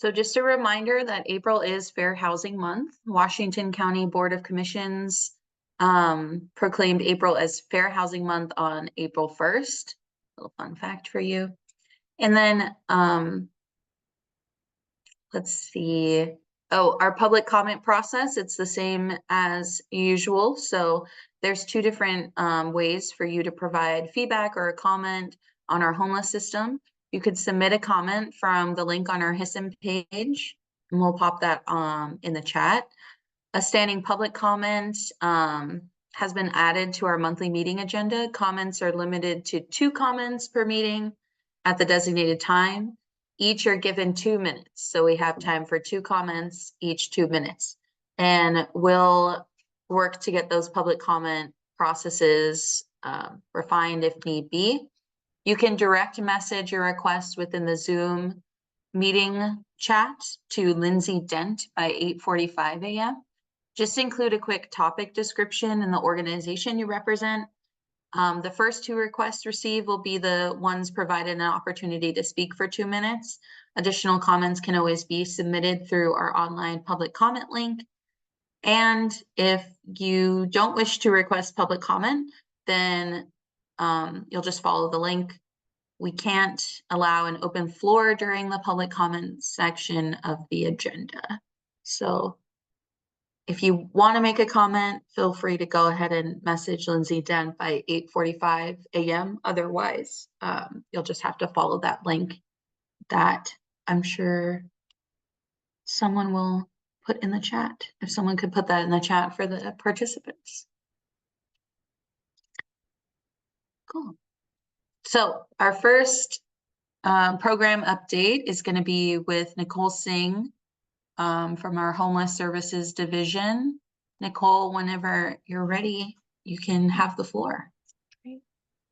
So just a reminder that April is Fair Housing Month. Washington County Board of Commissions proclaimed April as Fair Housing Month on April 1st. A little fun fact for you. And then let's see. Oh, our public comment process, it's the same as usual. So there's two different ways for you to provide feedback or a comment on our homeless system. You could submit a comment from the link on our HSSN page, and we'll pop that in the chat. A standing public comment has been added to our monthly meeting agenda. Comments are limited to 2 comments per meeting at the designated time. Each are given 2 minutes. So we have time for 2 comments, each 2 minutes. And we'll work to get those public comment processes refined if need be. You can direct message your request within the Zoom meeting chat to Lindsay Dent by 8:45 a.m. Just include a quick topic description and the organization you represent. The first 2 requests received will be the ones provided an opportunity to speak for 2 minutes. Additional comments can always be submitted through our online public comment link. And if you don't wish to request public comment, then you'll just follow the link. We can't allow an open floor during the public comment section of the agenda. So if you want to make a comment, feel free to go ahead and message Lindsay Dent by 8:45 a.m. Otherwise, you'll just have to follow that link that I'm sure someone will put in the chat. If someone could put that in the chat for the participants. Cool. So our first program update is going to be with Nicole Singh from our Homeless Services Division. Nicole, whenever you're ready, you can have the floor. Great.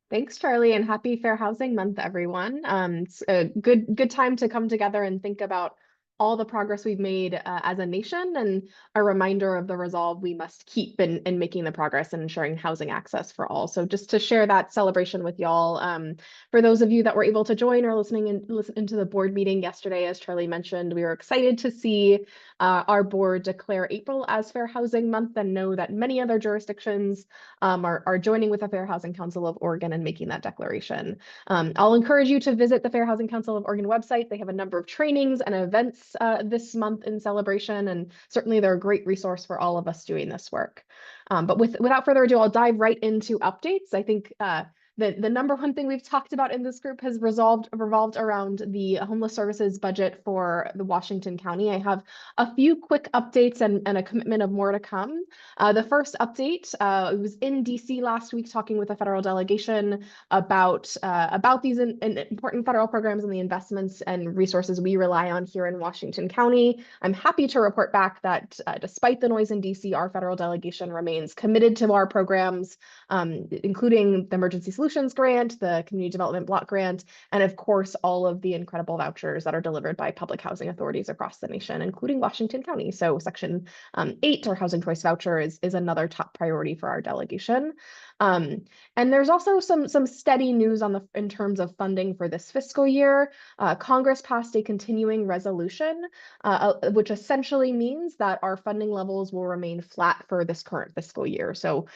Thanks, Charlie, and happy Fair Housing Month, everyone. It's a good time to come together and think about all the progress we've made as a nation, and a reminder of the resolve we must keep in making the progress and ensuring housing access for all. So just to share that celebration with y'all, for those of you that were able to join or listen into the board meeting yesterday, as Charlie mentioned, we were excited to see our board declare April as Fair Housing Month, and know that many other jurisdictions are joining with the Fair Housing Council of Oregon and making that declaration. I'll encourage you to visit the Fair Housing Council of Oregon website. They have a number of trainings and events this month in celebration, and certainly they're a great resource for all of us doing this work. But without further ado, I'll dive right into updates. I think the number one thing we've talked about in this group has revolved around the homeless services budget for the Washington County. I have a few quick updates and a commitment of more to come. The first update, it was in DC last week talking with the federal delegation about these important federal programs and the investments and resources we rely on here in Washington County. I'm happy to report back that despite the noise in DC, our federal delegation remains committed to our programs, including the Emergency Solutions Grant, the Community Development Block Grant, and of course, all of the incredible vouchers that are delivered by public housing authorities across the nation, including Washington County. So Section 8, our Housing Choice Voucher, is another top priority for our delegation. And there's also some steady news in terms of funding for this fiscal year. Congress passed a continuing resolution, which essentially means that our funding levels will remain flat for this current fiscal year. So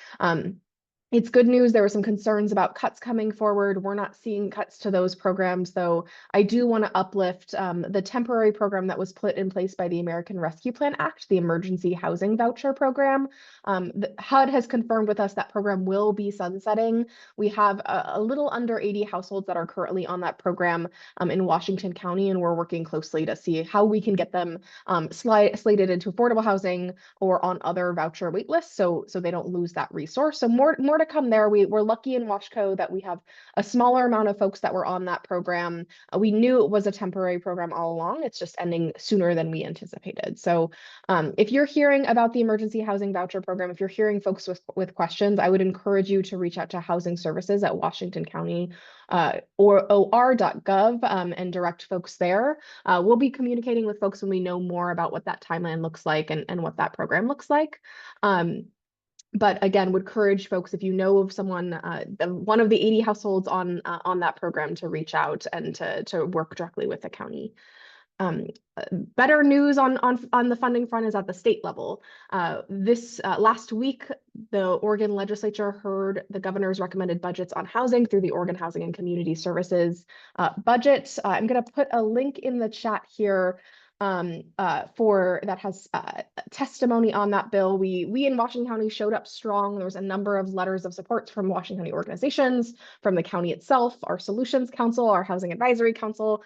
it's good news. There were some concerns about cuts coming forward. We're not seeing cuts to those programs, though. I do want to uplift the temporary program that was put in place by the American Rescue Plan Act, the Emergency Housing Voucher Program. The HUD has confirmed with us that program will be sunsetting. We have a little under 80 households that are currently on that program in Washington County, and we're working closely to see how we can get them slated into affordable housing or on other voucher wait lists, so they don't lose that resource. So more to come there. We're lucky in Washco that we have a smaller amount of folks that were on that program. We knew it was a temporary program all along. It's just ending sooner than we anticipated. So if you're hearing about the Emergency Housing Voucher Program, if you're hearing folks with questions, I would encourage you to reach out to Housing Services at Washington County or or.gov and direct folks there. We'll be communicating with folks when we know more about what that timeline looks like and what that program looks like. But again, would encourage folks, if you know of someone, one of the 80 households on that program, to reach out and to work directly with the county. um, better news on the funding front is at the state level. This last week, the Oregon legislature heard the governor's recommended budgets on housing through the Oregon Housing and Community Services budget. I'm going to put a link in the chat here for that has testimony on that bill. We in Washington County showed up strong. There was a number of letters of support from Washington County organizations, from the county itself, our Solutions Council, our Housing Advisory Council,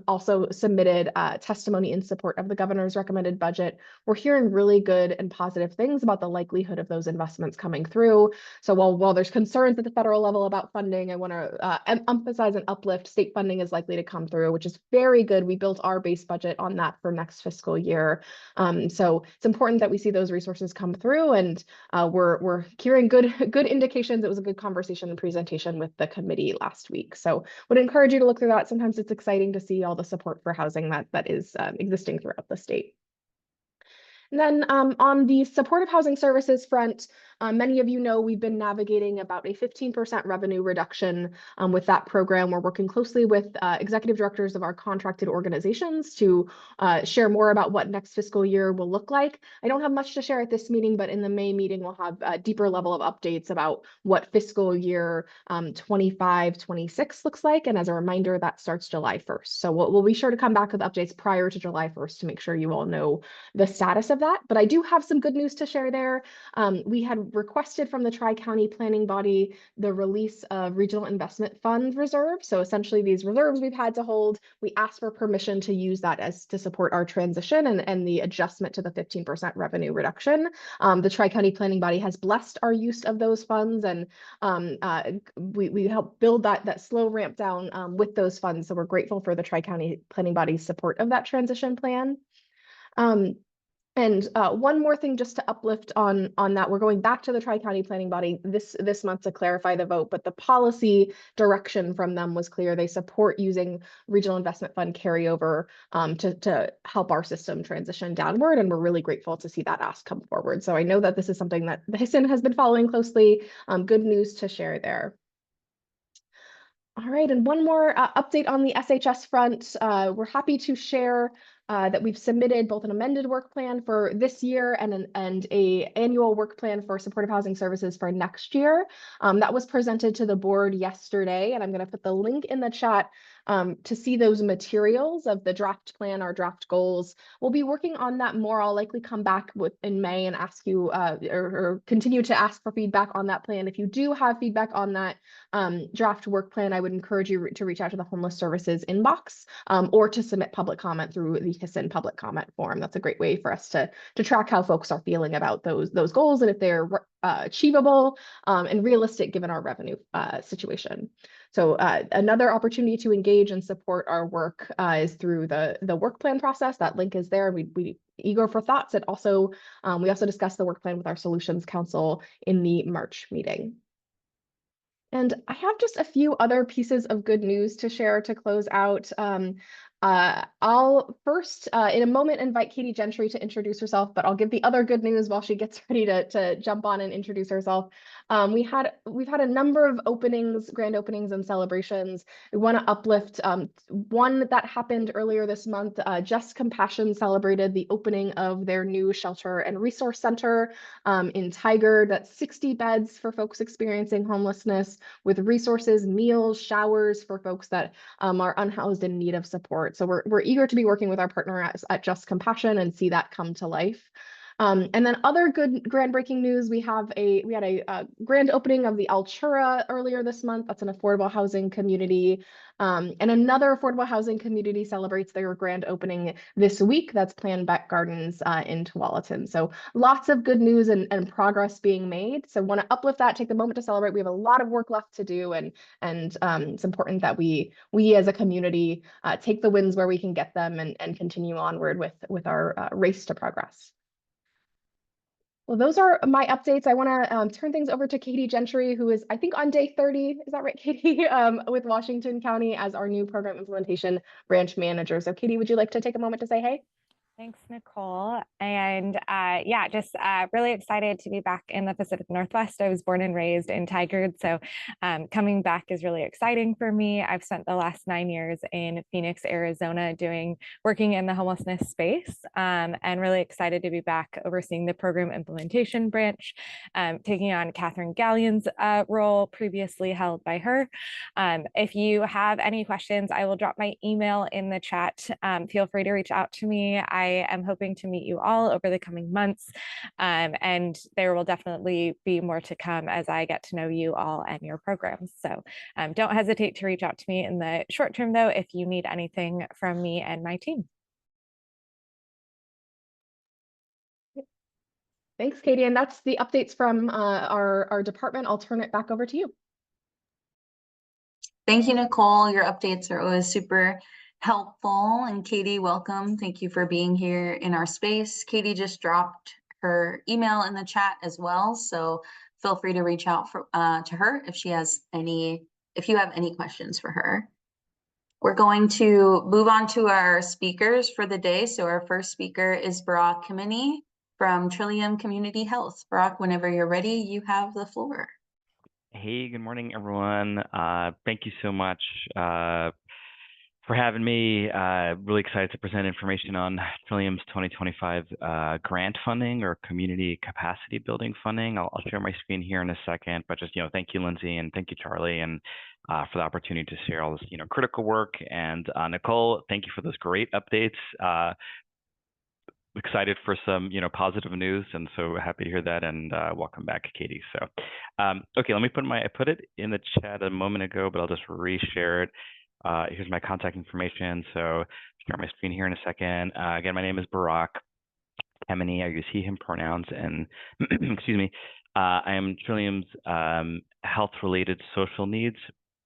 also submitted testimony in support of the governor's recommended budget. We're hearing really good and positive things about the likelihood of those investments coming through. So while there's concerns at the federal level about funding, I want to emphasize and uplift state funding is likely to come through, which is very good. We built our base budget on that for next fiscal year. So it's important that we see those resources come through, and we're hearing good indications. It was a good conversation and presentation with the committee last week. So would encourage you to look through that. Sometimes it's exciting to see all the support for housing that is existing throughout the state. And then on the supportive housing services front, many of you know we've been navigating about a 15% revenue reduction with that program. We're working closely with executive directors of our contracted organizations to share more about what next fiscal year will look like. I don't have much to share at this meeting, but in the May meeting, we'll have a deeper level of updates about what fiscal year 25-26 looks like. And as a reminder, that starts July 1st. So we'll be sure to come back with updates prior to July 1st to make sure you all know the status of that. But I do have some good news to share there. We had requested from the Tri-County Planning Body the release of Regional Investment Fund reserves. So essentially these reserves we've had to hold, we asked for permission to use that as to support our transition and the adjustment to the 15% revenue reduction. The Tri-County Planning Body has blessed our use of those funds, and we helped build that slow ramp down with those funds. So we're grateful for the Tri-County Planning Body's support of that transition plan. And one more thing just to uplift on that, we're going back to the Tri-County Planning Body this month to clarify the vote, but the policy direction from them was clear. They support using Regional Investment Fund carryover to help our system transition downward, and we're really grateful to see that ask come forward. So I know that this is something that the HSSN has been following closely. Good news to share there. All right, and one more update on the SHS front. We're happy to share that we've submitted both an amended work plan for this year and a annual work plan for supportive housing services for next year. That was presented to the board yesterday, and I'm going to put the link in the chat to see those materials of the draft plan, our draft goals. We'll be working on that more. I'll likely come back in May and ask you or continue to ask for feedback on that plan. If you do have feedback on that draft work plan, I would encourage you to reach out to the Homeless Services inbox or to submit public comment through the HSSN public comment form. That's a great way for us to track how folks are feeling about those goals and if they're achievable and realistic given our revenue situation. So another opportunity to engage and support our work is through the work plan process. That link is there. We eager for thoughts. And also, we also discussed the work plan with our Solutions Council in the March meeting. And I have just a few other pieces of good news to share to close out. I'll first, in a moment, invite Katie Gentry to introduce herself, but I'll give the other good news while she gets ready to jump on and introduce herself. We've had a number of grand openings and celebrations. We want to uplift one that happened earlier this month. Just Compassion celebrated the opening of their new shelter and resource center in Tigard. That's 60 beds for folks experiencing homelessness with resources, meals, showers for folks that are unhoused in need of support. So we're eager to be working with our partner at Just Compassion and see that come to life. And then other good groundbreaking news, we had a grand opening of the Altura earlier this month. That's an affordable housing community. And another affordable housing community celebrates their grand opening this week. That's Planback Gardens in Tualatin. So lots of good news and progress being made. So want to uplift that, take the moment to celebrate. We have a lot of work left to do, and it's important that we as a community take the wins where we can get them and continue onward with our race to progress. Well, those are my updates. I want to turn things over to Katie Gentry, who is, I think, on day 30. Is that right, Katie? With Washington County as our new program implementation branch manager. So Katie, would you like to take a moment to say hey? Thanks, Nicole. And yeah, just really excited to be back in the Pacific Northwest. I was born and raised in Tigard, so coming back is really exciting for me. I've spent the last 9 years in Phoenix, Arizona, working in the homelessness space, and really excited to be back overseeing the program implementation branch, taking on Catherine Gallion's role previously held by her. If you have any questions, I will drop my email in the chat. Feel free to reach out to me. I am hoping to meet you all over the coming months, and there will definitely be more to come as I get to know you all and your programs. So don't hesitate to reach out to me in the short term, though, if you need anything from me and my team. Thanks, Katie. And that's the updates from our department. I'll turn it back over to you. Thank you, Nicole. Your updates are always super helpful. And Katie, welcome. Thank you for being here in our space. Katie just dropped her email in the chat as well, so feel free to reach out to her if you have any questions for her. We're going to move on to our speakers for the day. So our first speaker is Barak Kamini from Trillium Community Health. Barak, whenever you're ready, you have the floor. Hey, good morning, everyone. Thank you so much for having me. Really excited to present information on Trillium's 2025 grant funding or community capacity building funding. I'll share my screen here in a second, but just, thank you, Lindsay, and thank you, Charlie, and for the opportunity to share all this, critical work. And Nicole, thank you for those great updates. Excited for some, positive news, and so happy to hear that. And welcome back, Katie. So, okay, let me I put it in the chat a moment ago, but I'll just reshare it. Here's my contact information. So, share my screen here in a second. Again, my name is Barak Kamini. I use he/him pronouns, and excuse me. I am Trillium's health-related social needs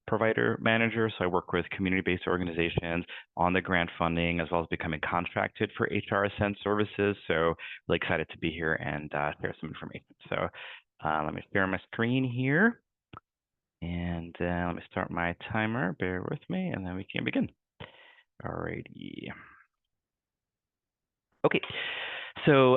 provider manager. So I work with community-based organizations on the grant funding, as well as becoming contracted for HRSN services. So really excited to be here and share some information. So let me share my screen here. And let me start my timer. Bear with me, and then we can begin. Alrighty. Okay. So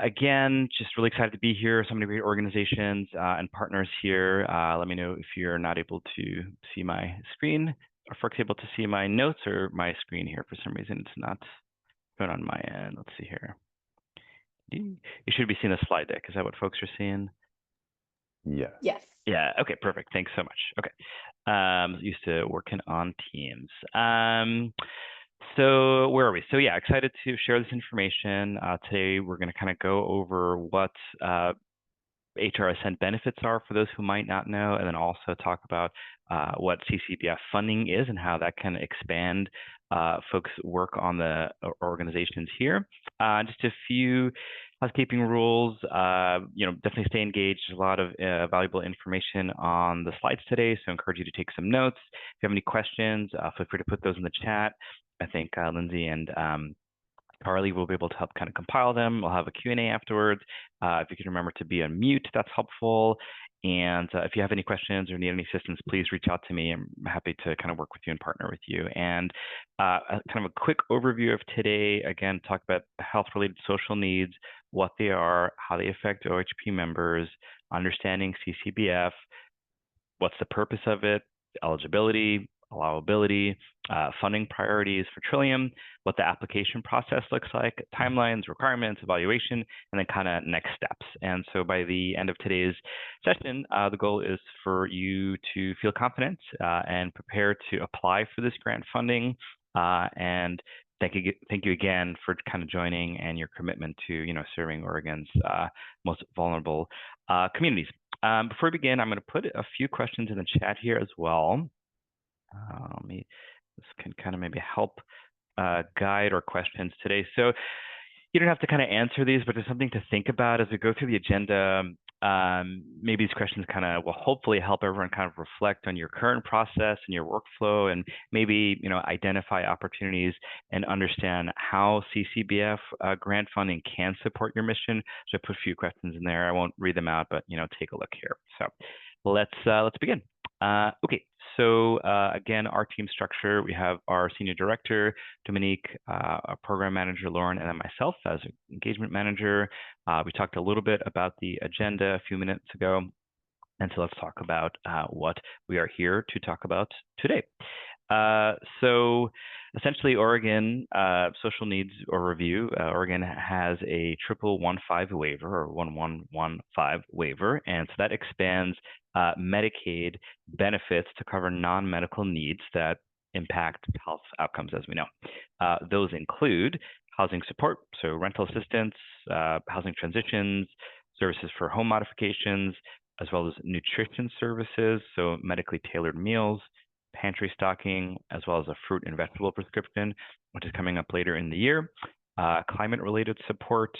again, just really excited to be here. So many great organizations and partners here. Let me know if you're not able to see my screen, or folks able to see my notes or my screen here. For some reason, it's not shown on my end. Let's see here. You should be seeing a slide deck. Is that what folks are seeing? Yes. Yes. Yeah. Okay. Perfect. Thanks so much. Okay. Used to working on Teams. So where are we? So yeah, excited to share this information. Today we're going to kind of go over what HRSN benefits are for those who might not know, and then also talk about what CCBF funding is and how that can expand folks' work on the organizations here. Just a few housekeeping rules. Definitely stay engaged. There's a lot of valuable information on the slides today, so I encourage you to take some notes. If you have any questions, feel free to put those in the chat. I think Lindsay and Carly will be able to help kind of compile them. We'll have a Q&A afterwards. If you can remember to be on mute, that's helpful. And if you have any questions or need any assistance, please reach out to me. I'm happy to kind of work with you and partner with you. And kind of a quick overview of today, again, talk about health-related social needs, what they are, how they affect OHP members, understanding CCBF, what's the purpose of it, eligibility, allowability, funding priorities for Trillium, what the application process looks like, timelines, requirements, evaluation, and then kind of next steps. And so by the end of today's session, the goal is for you to feel confident and prepare to apply for this grant funding. And thank you again for kind of joining and your commitment to serving Oregon's most vulnerable communities. Before we begin, I'm going to put a few questions in the chat here as well. This can kind of maybe help guide our questions today. So you don't have to kind of answer these, but there's something to think about as we go through the agenda. Maybe these questions kind of will hopefully help everyone kind of reflect on your current process and your workflow, and maybe identify opportunities and understand how CCBF grant funding can support your mission. So I put a few questions in there. I won't read them out, but take a look here. So let's begin. Okay, Again, our team structure, we have our senior director, Dominique, our program manager, Lauren, and then myself as engagement manager. We talked a little bit about the agenda a few minutes ago. And so let's talk about what we are here to talk about today. So essentially, Oregon Social Needs Overview, Oregon has a 1115 waiver or 1115 waiver, and so that expands Medicaid benefits to cover non-medical needs that impact health outcomes, as we know. Those include housing support, so rental assistance, housing transitions, services for home modifications, as well as nutrition services, so medically tailored meals, pantry stocking, as well as a fruit and vegetable prescription, which is coming up later in the year, climate-related support,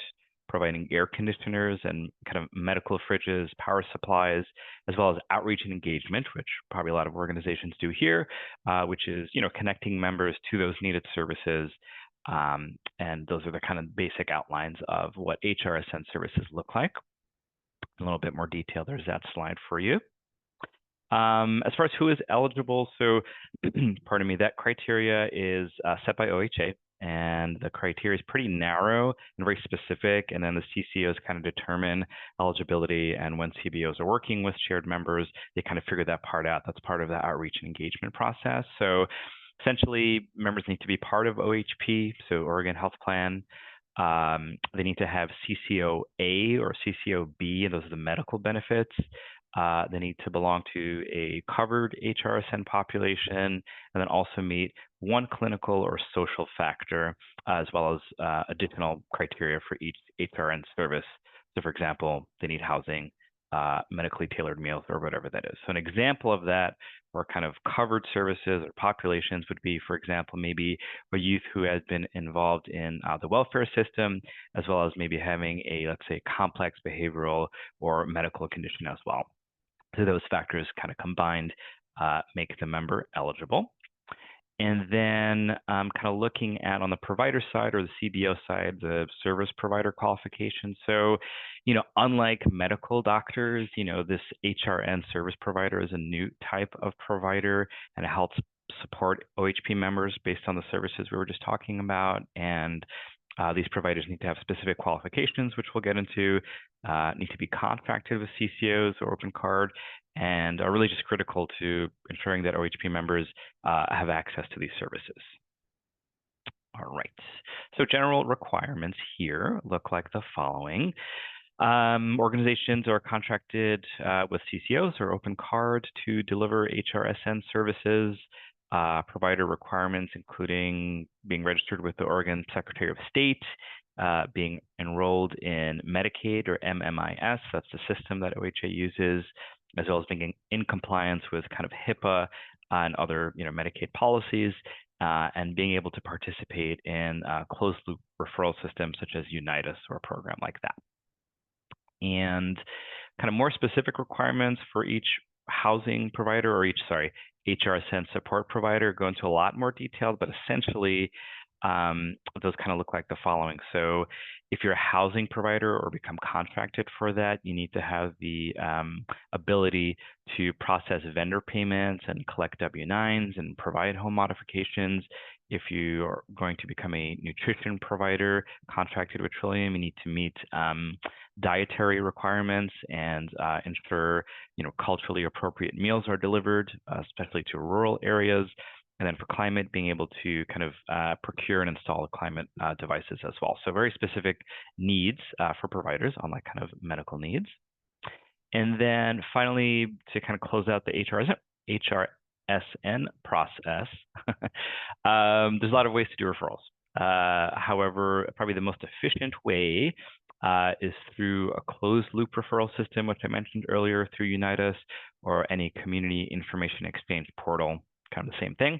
providing air conditioners and kind of medical fridges, power supplies, as well as outreach and engagement, which probably a lot of organizations do here, which is, connecting members to those needed services. And those are the kind of basic outlines of what HRSN services look like. A little bit more detail, there's that slide for you. As far as who is eligible, so pardon me, that criteria is set by OHA, and the criteria is pretty narrow and very specific, and then the CCOs kind of determine eligibility, and when CBOs are working with shared members, they kind of figure that part out. That's part of the outreach and engagement process. So essentially, members need to be part of OHP, so Oregon Health Plan. They need to have CCOA or CCOB, and those are the medical benefits. They need to belong to a covered HRSN population, and then also meet one clinical or social factor, as well as additional criteria for each HRN service. So for example, they need housing, medically tailored meals, or whatever that is. So an example of that, or kind of covered services or populations, would be, for example, maybe a youth who has been involved in the welfare system, as well as maybe having a, let's say, complex behavioral or medical condition as well. So those factors kind of combined make the member eligible. And then kind of looking at on the provider side or the CBO side, the service provider qualification. So, unlike medical doctors, this HRN service provider is a new type of provider, and it helps support OHP members based on the services we were just talking about. And these providers need to have specific qualifications, which we'll get into, need to be contracted with CCOs or open card, and are really just critical to ensuring that OHP members have access to these services. All right, so general requirements here look like the following. Organizations are contracted with CCOs or open card to deliver HRSN services. Provider requirements, including being registered with the Oregon Secretary of State, being enrolled in Medicaid or MMIS, that's the system that OHA uses, as well as being in compliance with kind of HIPAA and other Medicaid policies, and being able to participate in closed loop referral systems such as Unitas or a program like that. And kind of more specific requirements for each housing provider or each, HRSN support provider go into a lot more detail, but essentially those kind of look like the following. So if you're a housing provider or become contracted for that, you need to have the ability to process vendor payments and collect W-9s and provide home modifications. If you are going to become a nutrition provider contracted with Trillium, you need to meet dietary requirements and ensure culturally appropriate meals are delivered, especially to rural areas. And then for climate, being able to kind of procure and install climate devices as well. So very specific needs for providers on that kind of medical needs. And then finally, to kind of close out the HRSN process, there's a lot of ways to do referrals. However, probably the most efficient way is through a closed loop referral system, which I mentioned earlier, through Unitas or any community information exchange portal, kind of the same thing.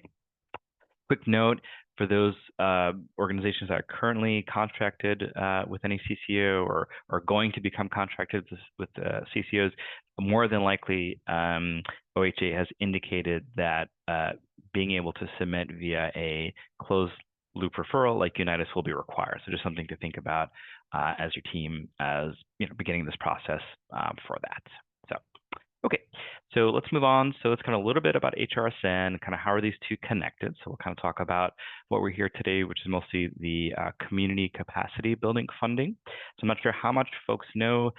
Quick note, for those organizations that are currently contracted with any CCO or are going to become contracted with CCOs, more than likely OHA has indicated that being able to submit via a closed loop referral like Unitas will be required. So just something to think about as your team as beginning this process for that. So Okay, so let's move on. So it's kind of a little bit about HRSN, kind of how are these two connected. So we'll kind of talk about what we're here today, which is mostly the community capacity building funding. So I'm not sure how much folks know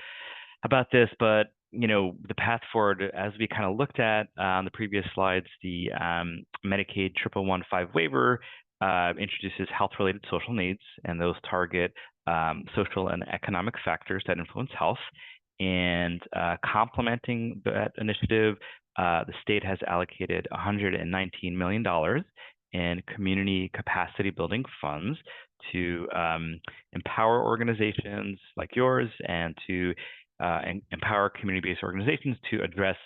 about this, but the path forward, as we kind of looked at on the previous slides, the Medicaid 1115 waiver introduces health-related social needs, and those target social and economic factors that influence health. And complementing that initiative, the state has allocated $119 million in community capacity building funds to empower organizations like yours and to empower community-based organizations to address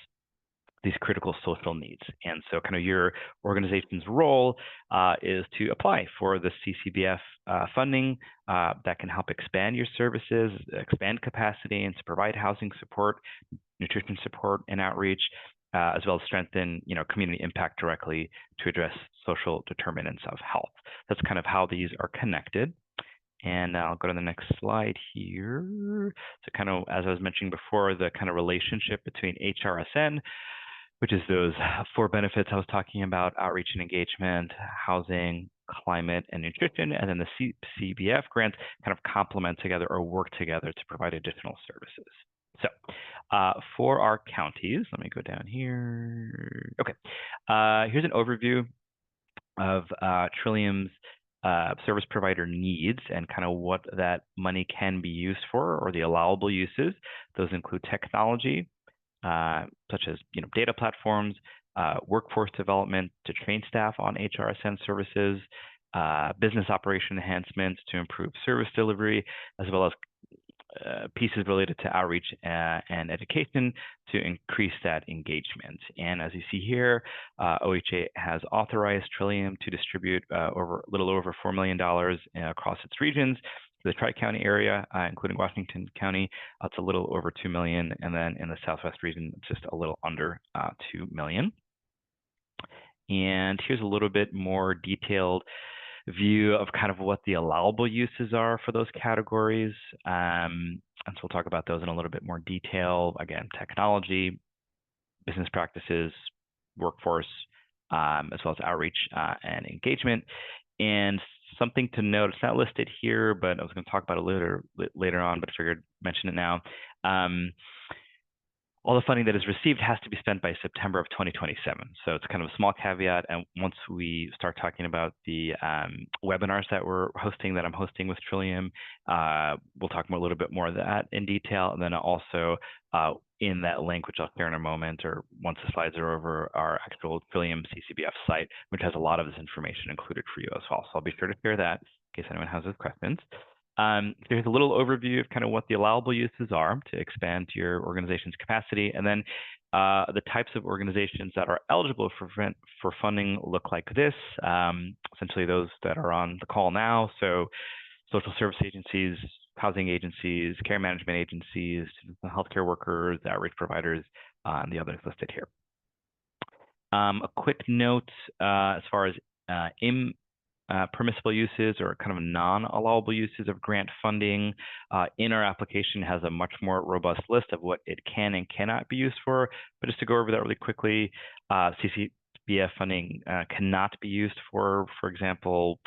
these critical social needs. And so kind of your organization's role is to apply for the CCBF funding that can help expand your services, expand capacity, and to provide housing support, nutrition support, and outreach, as well as strengthen community impact directly to address social determinants of health. That's kind of how these are connected. And I'll go to the next slide here. So kind of, as I was mentioning before, the kind of relationship between HRSN, which is those 4 benefits I was talking about: outreach and engagement, housing, climate, and nutrition, and then the CCBF grants kind of complement together or work together to provide additional services. So for our counties, let me go down here. Okay, here's an overview of Trillium's service provider needs and kind of what that money can be used for, or the allowable uses. Those include technology, such as data platforms, workforce development to train staff on HRSN services, business operation enhancements to improve service delivery, as well as pieces related to outreach and education to increase that engagement. And as you see here, OHA has authorized Trillium to distribute a little over $4 million across its regions. The Tri-County area, including Washington County, it's a little over $2 million, and then in the Southwest region, it's just a little under $2 million. And here's a little bit more detailed view of kind of what the allowable uses are for those categories. And so we'll talk about those in a little bit more detail. Again, technology, business practices, workforce, as well as outreach and engagement. And something to note, it's not listed here, but I was going to talk about it later on, but I figured I'd mention it now. All the funding that is received has to be spent by September of 2027. So it's kind of a small caveat. And once we start talking about the webinars that I'm hosting with Trillium, we'll talk a little bit more of that in detail. And then also in that link, which I'll share in a moment, or once the slides are over, our actual Trillium CCBF site, which has a lot of this information included for you as well. So I'll be sure to share that in case anyone has those questions. There's a little overview of kind of what the allowable uses are to expand your organization's capacity, and then the types of organizations that are eligible for funding look like this. Essentially, those that are on the call now. So, social service agencies, housing agencies, care management agencies, healthcare workers, outreach providers, and the others listed here. A quick note as far as permissible uses or kind of non-allowable uses of grant funding in our application has a much more robust list of what it can and cannot be used for. But just to go over that really quickly, CCBF funding cannot be used for example,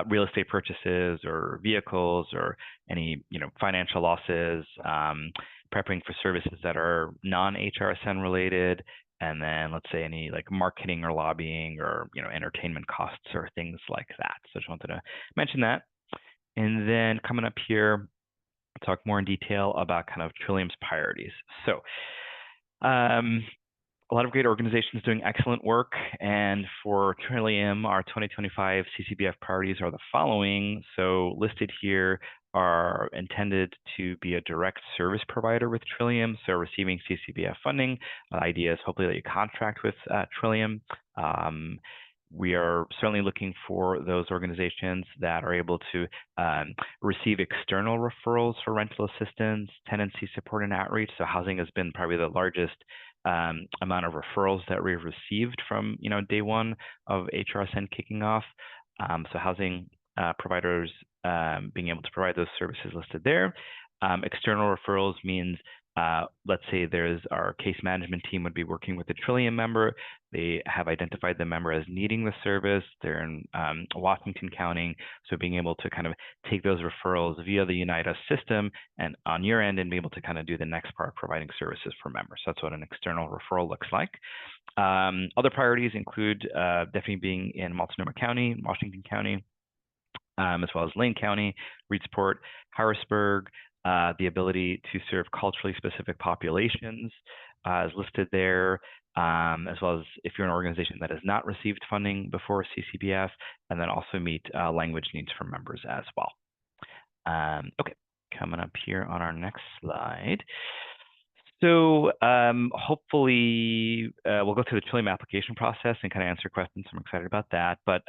real estate purchases or vehicles or any financial losses, prepping for services that are non-HRSN related, and then let's say any like marketing or lobbying or entertainment costs or things like that. So just wanted to mention that. And then coming up here, I'll talk more in detail about kind of Trillium's priorities. So a lot of great organizations doing excellent work, and for Trillium, our 2025 CCBF priorities are the following. So listed here are intended to be a direct service provider with Trillium, so receiving CCBF funding. The idea is hopefully that you contract with Trillium. We are certainly looking for those organizations that are able to receive external referrals for rental assistance, tenancy support, and outreach. So housing has been probably the largest amount of referrals that we've received from day one of HRSN kicking off. So housing providers being able to provide those services listed there. External referrals means, let's say there's our case management team would be working with a Trillium member. They have identified the member as needing the service. They're in Washington County. So being able to kind of take those referrals via the Unite Us system and on your end and be able to kind of do the next part, providing services for members. So that's what an external referral looks like. Other priorities include definitely being in Multnomah County, Washington County, as well as Lane County, Reedsport, Harrisburg, the ability to serve culturally specific populations is listed there, as well as if you're an organization that has not received funding before CCBF, and then also meet language needs for members as well. Okay, coming up here on our next slide. So hopefully we'll go through the Trillium application process and kind of answer questions. I'm excited about that. But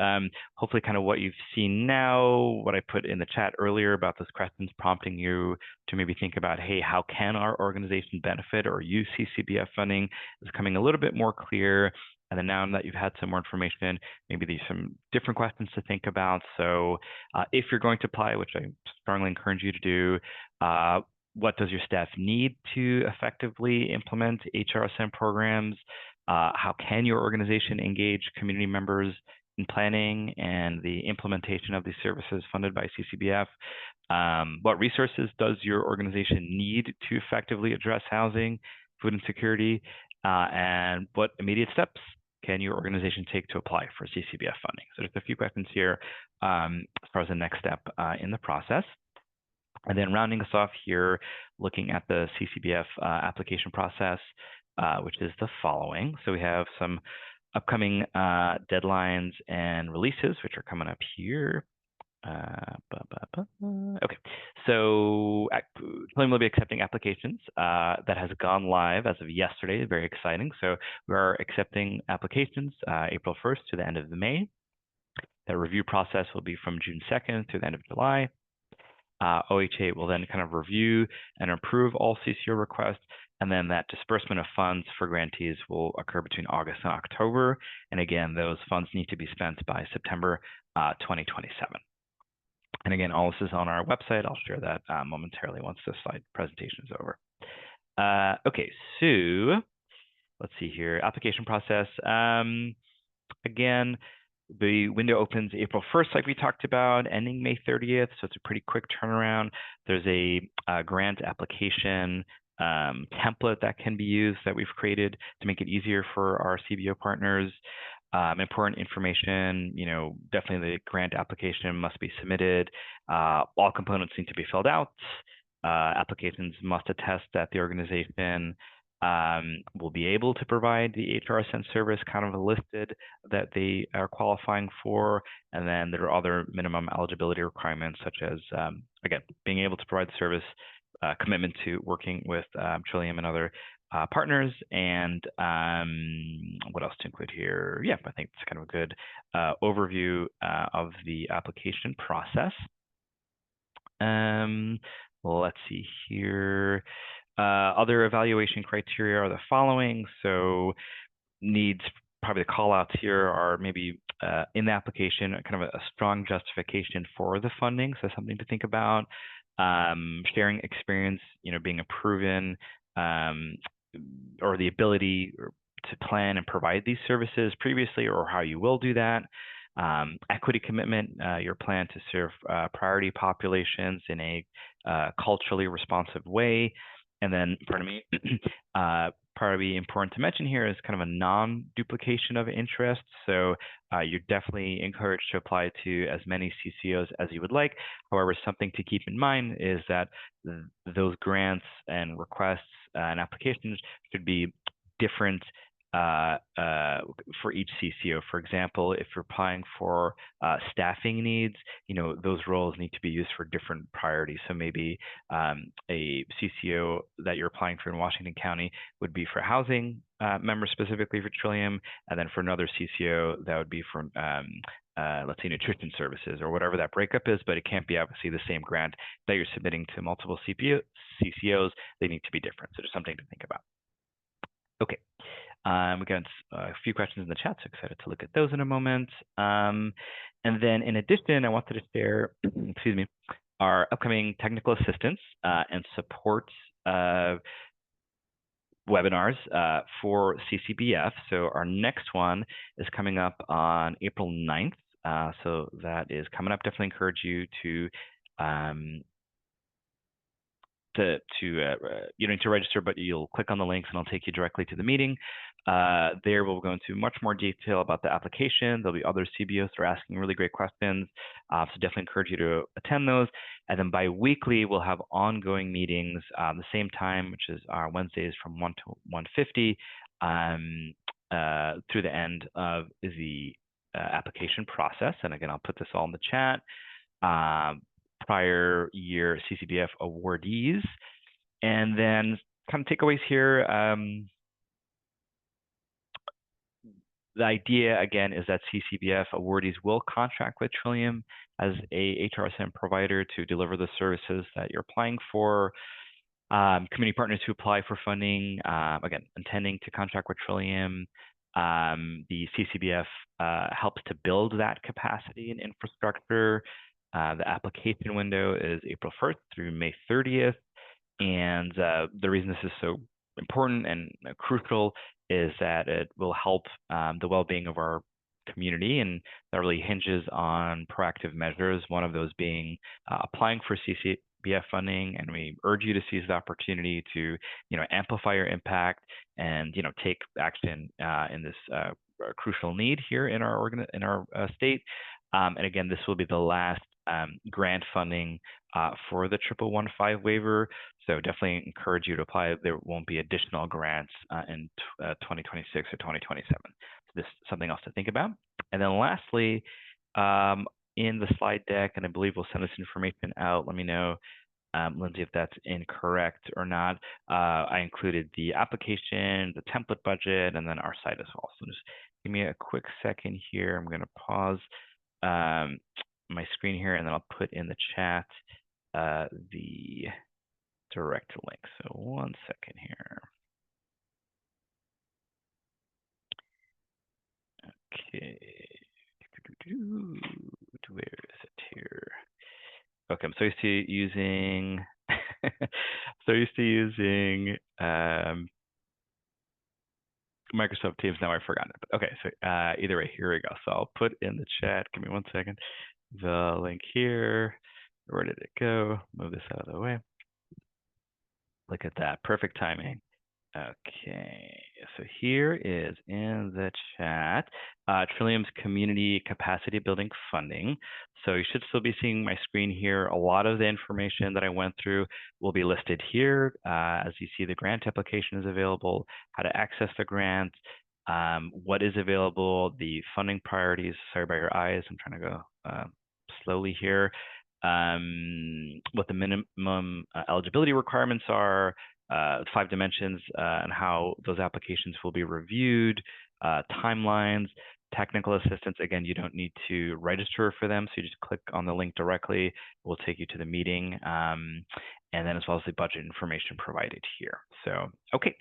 hopefully kind of what you've seen now, what I put in the chat earlier about those questions prompting you to maybe think about, hey, how can our organization benefit or use CCBF funding is coming a little bit more clear. And then now that you've had some more information, maybe there's some different questions to think about. So if you're going to apply, which I strongly encourage you to do, what does your staff need to effectively implement HRSN programs? How can your organization engage community members in planning and the implementation of these services funded by CCBF? What resources does your organization need to effectively address housing, food insecurity? And what immediate steps can your organization take to apply for CCBF funding? So there's a few questions here as far as the next step in the process. And then rounding us off here, looking at the CCBF application process, which is the following. So we have some upcoming deadlines and releases, which are coming up here. Okay, so Trillium will be accepting applications that has gone live as of yesterday. Very exciting. So we are accepting applications April 1st to the end of May. The review process will be from June 2nd to the end of July. OHA will then kind of review and approve all CCO requests, and then that disbursement of funds for grantees will occur between August and October. And again, those funds need to be spent by September 2027. And again, all this is on our website. I'll share that momentarily once this slide presentation is over. Okay, so let's see here. Application process. Again, the window opens April 1st, like we talked about, ending May 30th. So it's a pretty quick turnaround. There's a grant application template that can be used that we've created to make it easier for our CBO partners. Important information, definitely the grant application must be submitted. All components need to be filled out. Applications must attest that the organization will be able to provide the HRSN service kind of listed that they are qualifying for. And then there are other minimum eligibility requirements, such as, again, being able to provide the service, commitment to working with Trillium and other partners, and what else to include here? Yeah, I think it's kind of a good overview of the application process. Let's see here. Other evaluation criteria are the following. So needs, probably the call outs here are maybe in the application, kind of a strong justification for the funding. So something to think about. Sharing experience, being a proven or the ability to plan and provide these services previously, or how you will do that. Equity commitment, your plan to serve priority populations in a culturally responsive way. And then, probably important to mention here is kind of a non-duplication of interest. So you're definitely encouraged to apply to as many CCOs as you would like. However, something to keep in mind is that those grants and requests and applications should be different for each CCO. For example, if you're applying for staffing needs, those roles need to be used for different priorities. So maybe a CCO that you're applying for in Washington County would be for housing members specifically for Trillium, and then for another CCO that would be for let's say nutrition services or whatever that breakup is, but it can't be obviously the same grant that you're submitting to multiple CCOs. They need to be different. So there's something to think about. Okay. We got a few questions in the chat, so excited to look at those in a moment. And then in addition, I wanted to share, excuse me, our upcoming technical assistance and support webinars for CCBF. So our next one is coming up on April 9th. So that is coming up. Definitely encourage you to you don't need to register, but you'll click on the links and it'll take you directly to the meeting. There we'll go into much more detail about the application. There'll be other CBOs that are asking really great questions. So definitely encourage you to attend those. And then bi-weekly, we'll have ongoing meetings the same time, which is our Wednesdays from 1 to 1:50 through the end of the application process. And again, I'll put this all in the chat. Prior year CCBF awardees. And then kind of takeaways here. The idea, again, is that CCBF awardees will contract with Trillium as a HRSN provider to deliver the services that you're applying for. Community partners who apply for funding, again, intending to contract with Trillium. The CCBF helps to build that capacity and infrastructure. The application window is April 1st through May 30th. And the reason this is so important and crucial is that it will help the well-being of our community, and that really hinges on proactive measures, one of those being applying for CCBF funding. And we urge you to seize the opportunity to amplify your impact and take action in this crucial need here in our state. And again, this will be the last grant funding for the 1115 waiver. So definitely encourage you to apply. There won't be additional grants in 2026 or 2027. So this is something else to think about. And then lastly, in the slide deck, and I believe we'll send this information out. Let me know, Lindsay, if that's incorrect or not. I included the application, the template budget, and then our site as well. So just give me a quick second here. I'm going to pause my screen here, and then I'll put in the chat the direct link. So 1 second here. Okay. Where is it here? Okay, I'm so used to using Microsoft Teams. Now I've forgotten it. But okay, so either way, here we go. So I'll put in the chat. Give me 1 second. The link here. Where did it go? Move this out of the way. Look at that. Perfect timing. Okay, so here is in the chat, Trillium's community capacity building funding. So you should still be seeing my screen here. A lot of the information that I went through will be listed here. As you see, the grant application is available, how to access the grant, what is available, the funding priorities. Sorry about your eyes. I'm trying to go slowly here. What the minimum eligibility requirements are, 5 dimensions, and how those applications will be reviewed, timelines, technical assistance. Again, you don't need to register for them, so you just click on the link directly. It will take you to the meeting, and then as well as the budget information provided here. So, okay,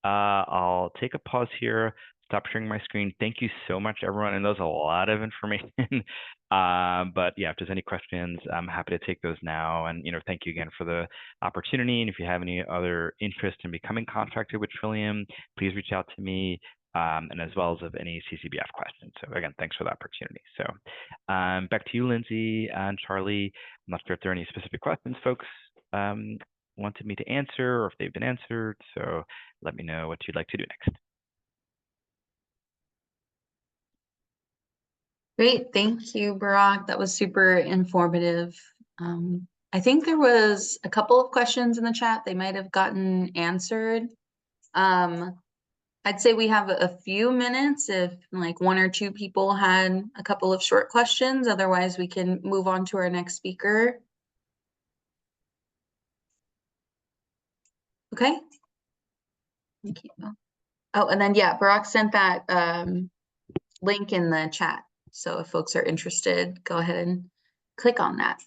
I'll take a pause here. Stop sharing my screen. Thank you so much, everyone. And there's a lot of information. But yeah, if there's any questions, I'm happy to take those now. And thank you again for the opportunity. And if you have any other interest in becoming contracted with Trillium, please reach out to me. And as well as of any CCBF questions. So again, thanks for the opportunity. So back to you, Lindsay and Charlie. I'm not sure if there are any specific questions folks wanted me to answer or if they've been answered. So let me know what you'd like to do next. Great, thank you, Barack. That was super informative. I think there was a couple of questions in the chat. They might have gotten answered. I'd say we have a few minutes if like 1 or 2 people had a couple of short questions. Otherwise, we can move on to our next speaker. Okay. Thank you. Oh, and then yeah, Barack sent that link in the chat. So if folks are interested, go ahead and click on that.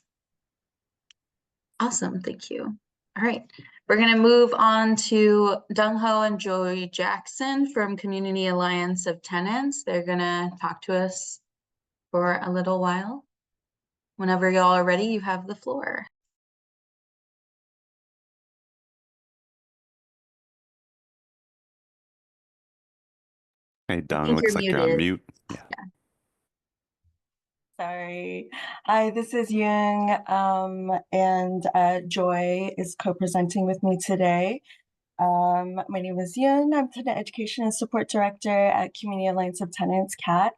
Awesome, thank you. All right, we're gonna move on to Dung Ho and Joy Jackson from Community Alliance of Tenants. They're gonna talk to us for a little while. Whenever y'all are ready, you have the floor. Hey, Don, think looks you're like you're on muted. mute. Yeah. Sorry. Hi, this is Yung, and Joy is co-presenting with me today. My name is Yung. I'm Tenant Education and Support Director at Community Alliance of Tenants, CAT,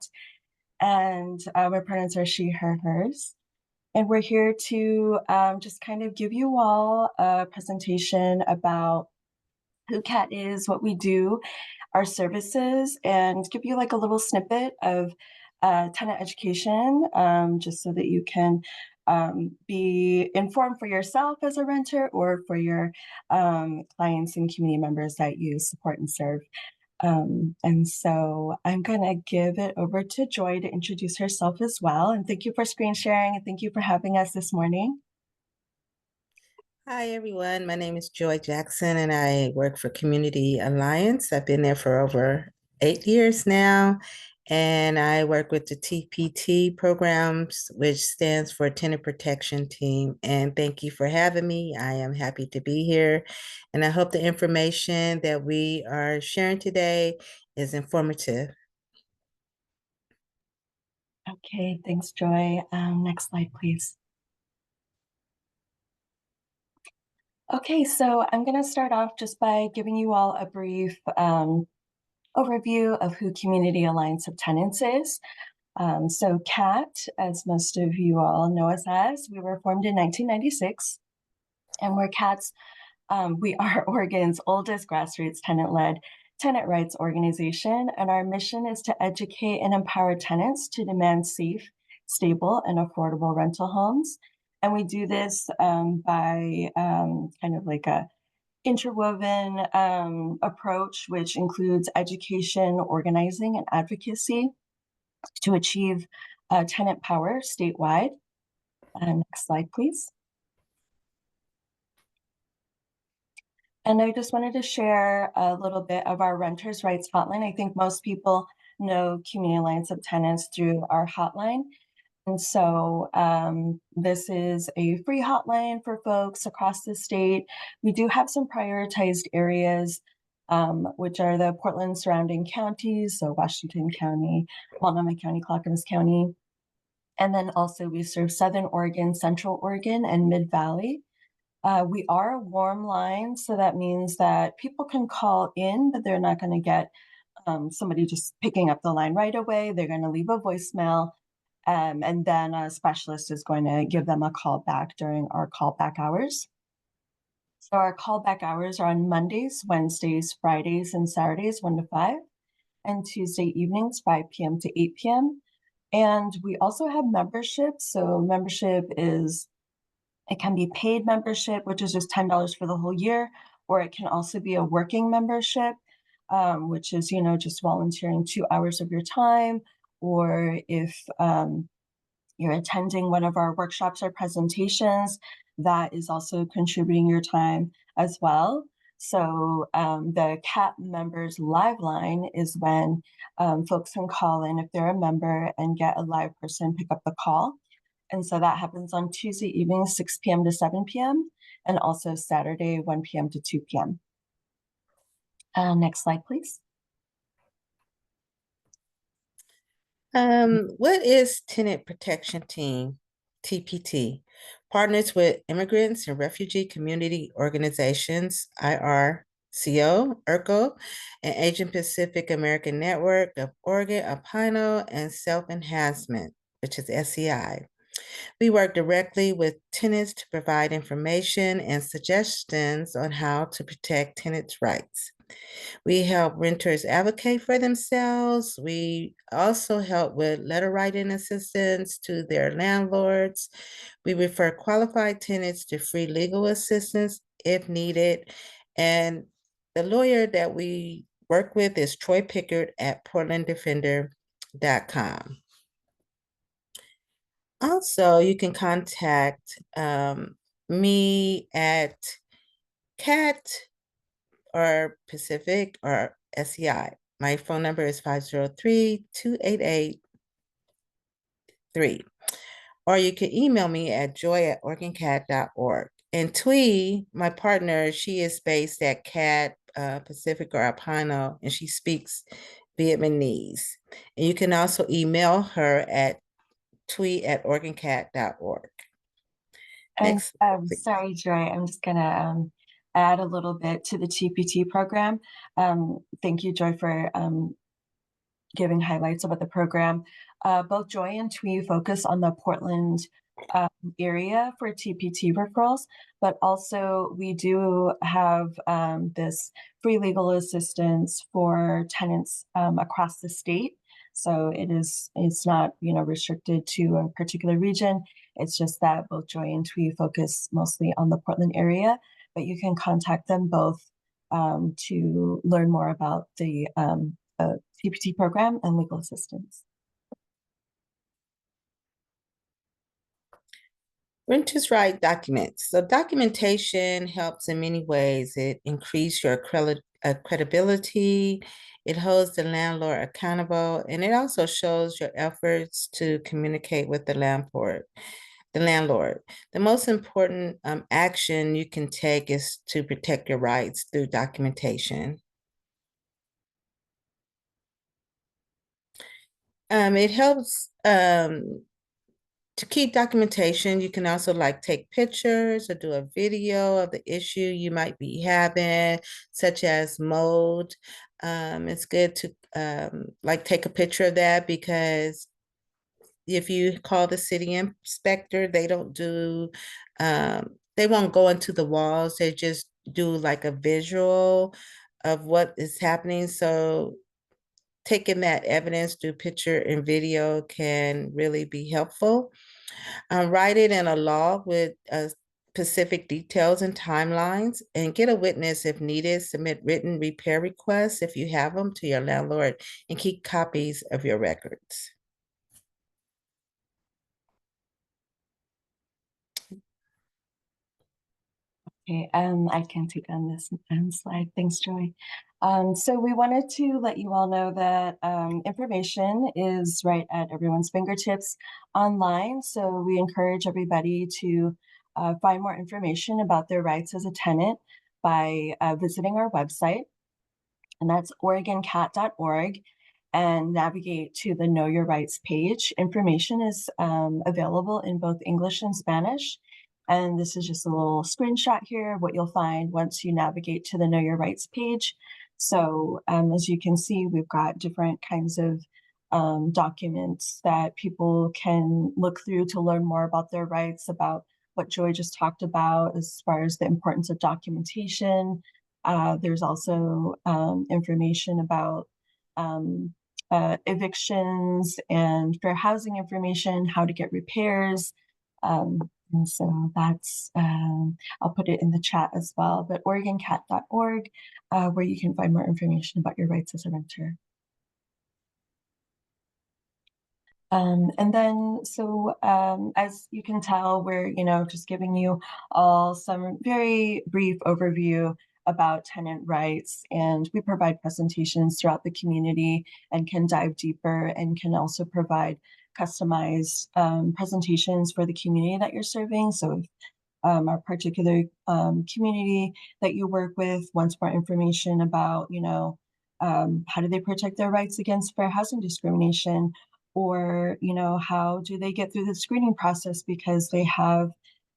and my pronouns are she, her, hers. And we're here to just kind of give you all a presentation about who CAT is, what we do, our services, and give you like a little snippet of tenant education, just so that you can be informed for yourself as a renter or for your clients and community members that you support and serve. And so I'm gonna give it over to Joy to introduce herself as well. And thank you for screen sharing and thank you for having us this morning. Hi, everyone. My name is Joy Jackson, and I work for Community Alliance. I've been there for over 8 years now, and I work with the TPT programs, which stands for Tenant Protection Team. And thank you for having me. I am happy to be here, and I hope the information that we are sharing today is informative. Okay, thanks, Joy. Next slide, please. Okay, so I'm going to start off just by giving you all a brief overview of who Community Alliance of Tenants is. So CAT, as most of you all know us as, we were formed in 1996, and we're CAT's, we are Oregon's oldest grassroots tenant-led tenant rights organization, and our mission is to educate and empower tenants to demand safe, stable, and affordable rental homes. And we do this by kind of like a interwoven approach, which includes education, organizing, and advocacy to achieve tenant power statewide. Next slide, please. And I just wanted to share a little bit of our Renters' Rights Hotline. I think most people know Community Alliance of Tenants through our hotline. And so this is a free hotline for folks across the state. We do have some prioritized areas, which are the Portland surrounding counties, so Washington County, Multnomah County, Clackamas County. And then also we serve Southern Oregon, Central Oregon, and Mid-Valley. We are a warm line, so that means that people can call in, but they're not going to get somebody just picking up the line right away. They're going to leave a voicemail. And then a specialist is going to give them a call back during our callback hours. So our callback hours are on Mondays, Wednesdays, Fridays, and Saturdays, 1 to 5, and Tuesday evenings, 5 p.m. to 8 p.m. And we also have membership. So membership is, it can be paid membership, which is just $10 for the whole year, or it can also be a working membership, which is, you know, just volunteering 2 hours of your time. Or if you're attending one of our workshops or presentations, that is also contributing your time as well. So the CAT members live line is when folks can call in if they're a member and get a live person pick up the call. And so that happens on Tuesday evening, 6 p.m. to 7 p.m. and also Saturday, 1 p.m. to 2 p.m. Next slide, please. What is Tenant Protection Team, TPT? Partners with immigrants and refugee community organizations, IRCO, ERCO, and Asian Pacific American Network of Oregon, Apino, and Self-Enhancement, which is SEI. We work directly with tenants to provide information and suggestions on how to protect tenants' rights. We help renters advocate for themselves. We also help with letter writing assistance to their landlords. We refer qualified tenants to free legal assistance if needed. And the lawyer that we work with is Troy Pickard at portlanddefender.com. Also, you can contact me at CAT or Pacific or SEI. My phone number is 503-288-3. Or you can email me at joy@oregoncat.org. And Twee, my partner, she is based at CAT Pacific or Apino, and she speaks Vietnamese. And you can also email her at tweet@organcat.org. And Next slide, please. sorry, Joy, I'm just gonna add a little bit to the TPT program. Thank you, Joy, for giving highlights about the program. Both Joy and Twee focus on the Portland area for TPT referrals, but also we do have this free legal assistance for tenants across the state. So it's not, you know, restricted to a particular region. It's just that both Joy and Twee focus mostly on the Portland area, but you can contact them both to learn more about the TPT program and legal assistance. Renters' right documents. So documentation helps in many ways. It increases your credibility, it holds the landlord accountable, and it also shows your efforts to communicate with the landlord. The most important action you can take is to protect your rights through documentation. It helps to keep documentation. You can also like take pictures or do a video of the issue you might be having, such as mold. It's good to like take a picture of that, because if you call the city inspector, they don't do, they won't go into the walls. They just do like a visual of what is happening. So taking that evidence through picture and video can really be helpful. Write it in a log with specific details and timelines, and get a witness if needed. Submit written repair requests if you have them to your landlord, and keep copies of your records. Okay, I can take on this slide. Thanks, Joy. So we wanted to let you all know that information is right at everyone's fingertips online. So we encourage everybody to find more information about their rights as a tenant by visiting our website, and that's oregoncat.org, and navigate to the Know Your Rights page. Information is available in both English and Spanish. And this is just a little screenshot here of what you'll find once you navigate to the Know Your Rights page. So as you can see, we've got different kinds of documents that people can look through to learn more about their rights, about what Joy just talked about as far as the importance of documentation. There's also information about evictions and fair housing information, how to get repairs. And so that's, I'll put it in the chat as well, but oregoncat.org, where you can find more information about your rights as a renter. And then, so as you can tell, we're, you know, just giving you all some very brief overview about tenant rights, and we provide presentations throughout the community and can dive deeper, and can also provide customized presentations for the community that you're serving. So if our particular community that you work with wants more information about, you know, how do they protect their rights against fair housing discrimination, or, you know, how do they get through the screening process because they have,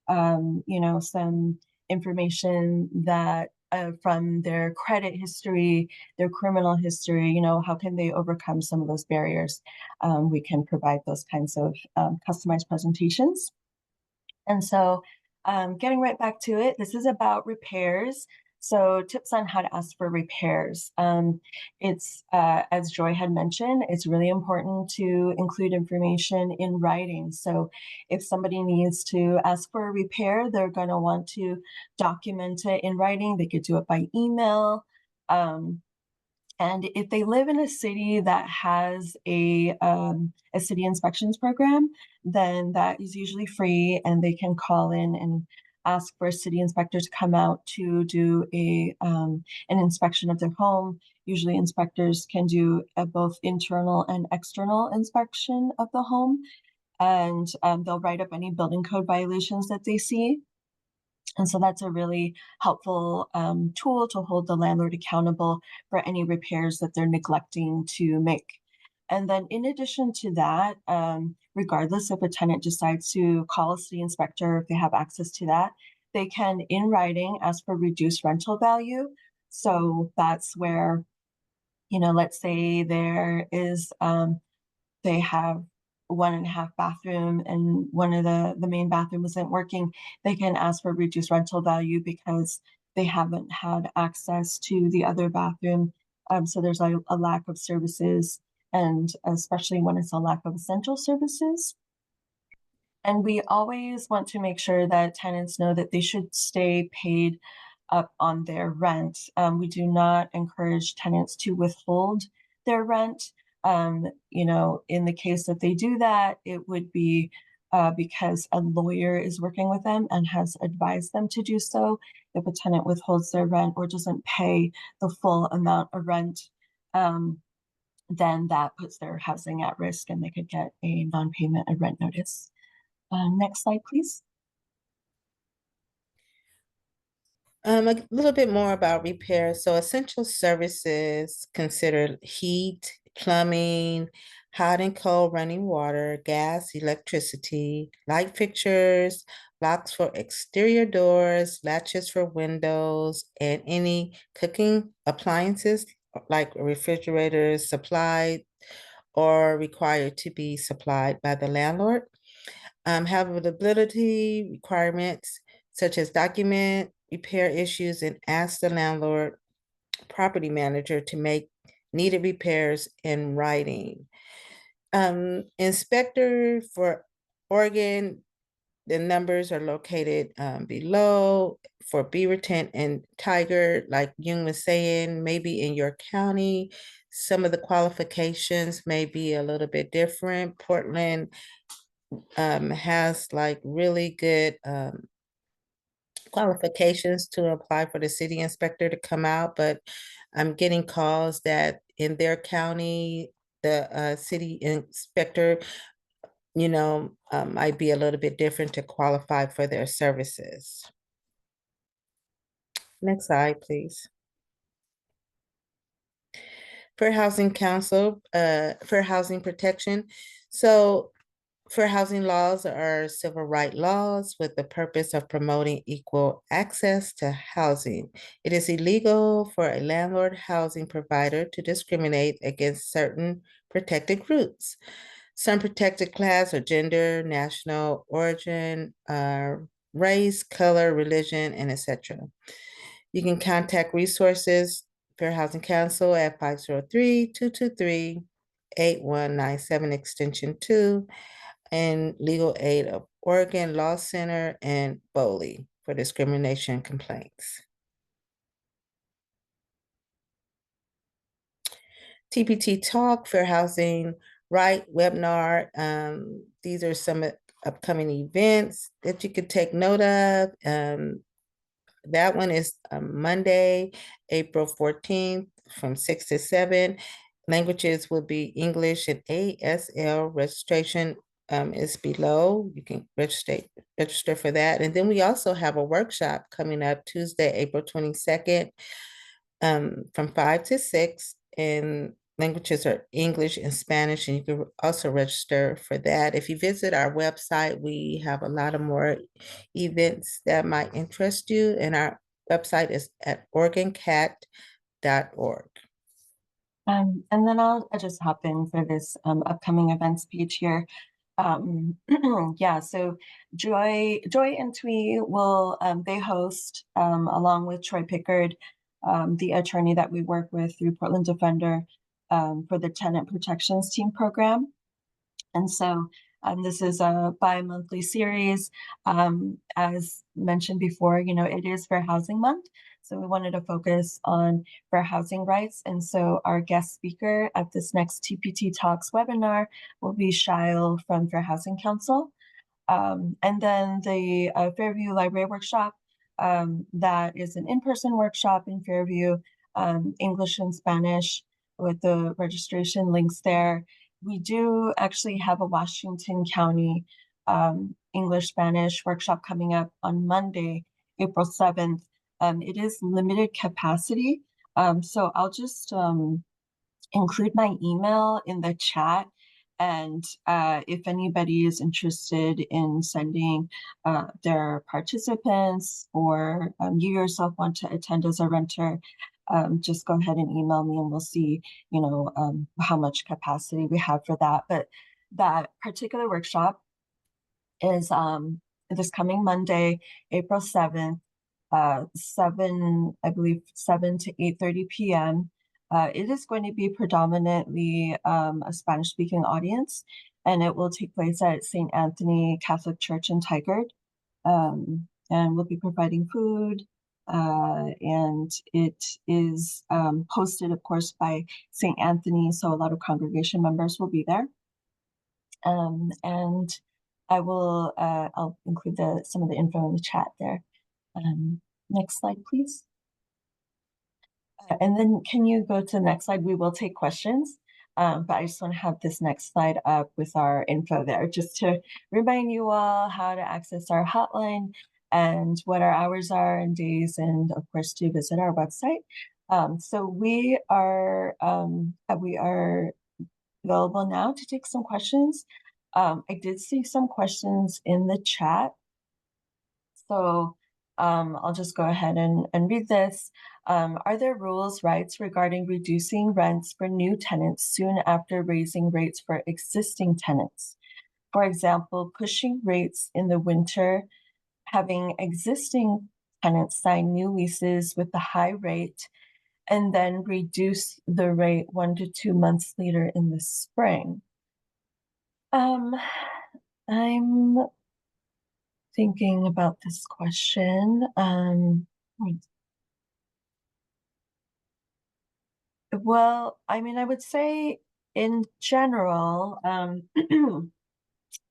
you know, some information that from their credit history, their criminal history, you know, how can they overcome some of those barriers? We can provide those kinds of customized presentations. And so getting right back to it, this is about repairs. So tips on how to ask for repairs. It's, as Joy had mentioned, it's really important to include information in writing. So if somebody needs to ask for a repair, they're going to want to document it in writing. They could do it by email. And if they live in a city that has a city inspections program, then that is usually free, and they can call in and ask for a city inspector to come out to do an inspection of their home. Usually inspectors can do both internal and external inspection of the home, and they'll write up any building code violations that they see. And so that's a really helpful tool to hold the landlord accountable for any repairs that they're neglecting to make. And then in addition to that, regardless if a tenant decides to call a city inspector, if they have access to that, they can, in writing, ask for reduced rental value. So that's where, let's say there is, they have 1.5 bathroom and one of the main bathroom isn't working, they can ask for reduced rental value because they haven't had access to the other bathroom. So there's a lack of services, and especially when it's a lack of essential services. And we always want to make sure that tenants know that they should stay paid up on their rent. We do not encourage tenants to withhold their rent. In the case that they do that, it would be because a lawyer is working with them and has advised them to do so. If a tenant withholds their rent or doesn't pay the full amount of rent, then that puts their housing at risk and they could get a non-payment of rent notice. Next slide, please. A little bit more about repair. So essential services consider heat, plumbing, hot and cold running water, gas, electricity, light fixtures, locks for exterior doors, latches for windows, and any cooking appliances like refrigerators supplied or required to be supplied by the landlord. Habitability requirements such as document repair issues and ask the landlord property manager to make needed repairs in writing. Inspector for Oregon, the numbers are located below. For Beaverton and Tiger, like Yung was saying, maybe in your county, some of the qualifications may be a little bit different. Portland has like really good qualifications to apply for the city inspector to come out, but I'm getting calls that in their county, the city inspector, might be a little bit different to qualify for their services. Next slide, please. Fair Housing Council, Fair Housing Protection. So fair housing laws are civil rights laws with the purpose of promoting equal access to housing. It is illegal for a landlord housing provider to discriminate against certain protected groups. Some protected class or gender, national origin, race, color, religion, and etc. You can contact Resources Fair Housing Council at 503-223-8197 extension 2, and Legal Aid of Oregon Law Center and Boley for discrimination complaints. TPT Talk, Fair Housing Right webinar. These are some upcoming events that you could take note of. That one is Monday, April 14th from 6 to 7. Languages will be English and ASL. Registration is below. You can register for that. And then we also have a workshop coming up Tuesday, April 22nd from 5 to 6. And languages are English and Spanish, and you can also register for that. If you visit our website, we have a lot of more events that might interest you, and our website is at OregonCat.org. And then I'll just hop in for this upcoming events page here. Yeah, so Joy and Twee will, they host, along with Troy Pickard, the attorney that we work with through Portland Defender, for the Tenant Protections Team program. And so this is a bi-monthly series. As mentioned before, it is Fair Housing Month. So we wanted to focus on fair housing rights. And so our guest speaker at this next TPT Talks webinar will be Shail from Fair Housing Council. And then the Fairview Library Workshop, that is an in-person workshop in Fairview, English and Spanish, with the registration links there. We do actually have a Washington County English Spanish workshop coming up on Monday, April 7th. It is limited capacity. So I'll just include my email in the chat. And if anybody is interested in sending their participants, or you yourself want to attend as a renter, just go ahead and email me and we'll see, how much capacity we have for that. But that particular workshop is this coming Monday, April 7th, 7 to 8:30 p.m. It is going to be predominantly a Spanish-speaking audience, and it will take place at St. Anthony Catholic Church in Tigard. And we'll be providing food, and it is hosted, of course, by St. Anthony, so a lot of congregation members will be there. And I'll include some of the info in the chat there. Next slide, please. And then can you go to the next slide? We will take questions, but I just want to have this next slide up with our info there, just to remind you all how to access our hotline and what our hours are and days, and of course to visit our website. So we are available now to take some questions. I did see some questions in the chat, so I'll just go ahead and read this. Are there rules, rights regarding reducing rents for new tenants soon after raising rates for existing tenants? For example, pushing rates in the winter, having existing tenants sign new leases with a high rate, and then reduce the rate 1 to 2 months later in the spring. I'm thinking about this question. Well, I mean, I would say in general,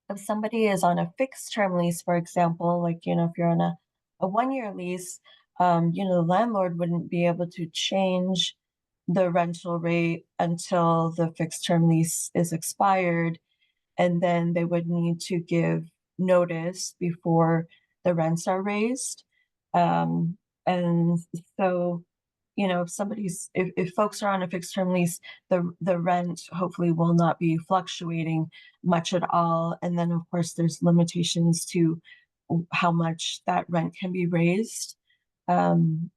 if somebody is on a fixed term lease, for example, like, if you're on a 1-year lease, the landlord wouldn't be able to change the rental rate until the fixed term lease is expired. And then they would need to give notice before the rents are raised. And so, if folks are on a fixed term lease, the rent hopefully will not be fluctuating much at all. And then of course there's limitations to how much that rent can be raised. And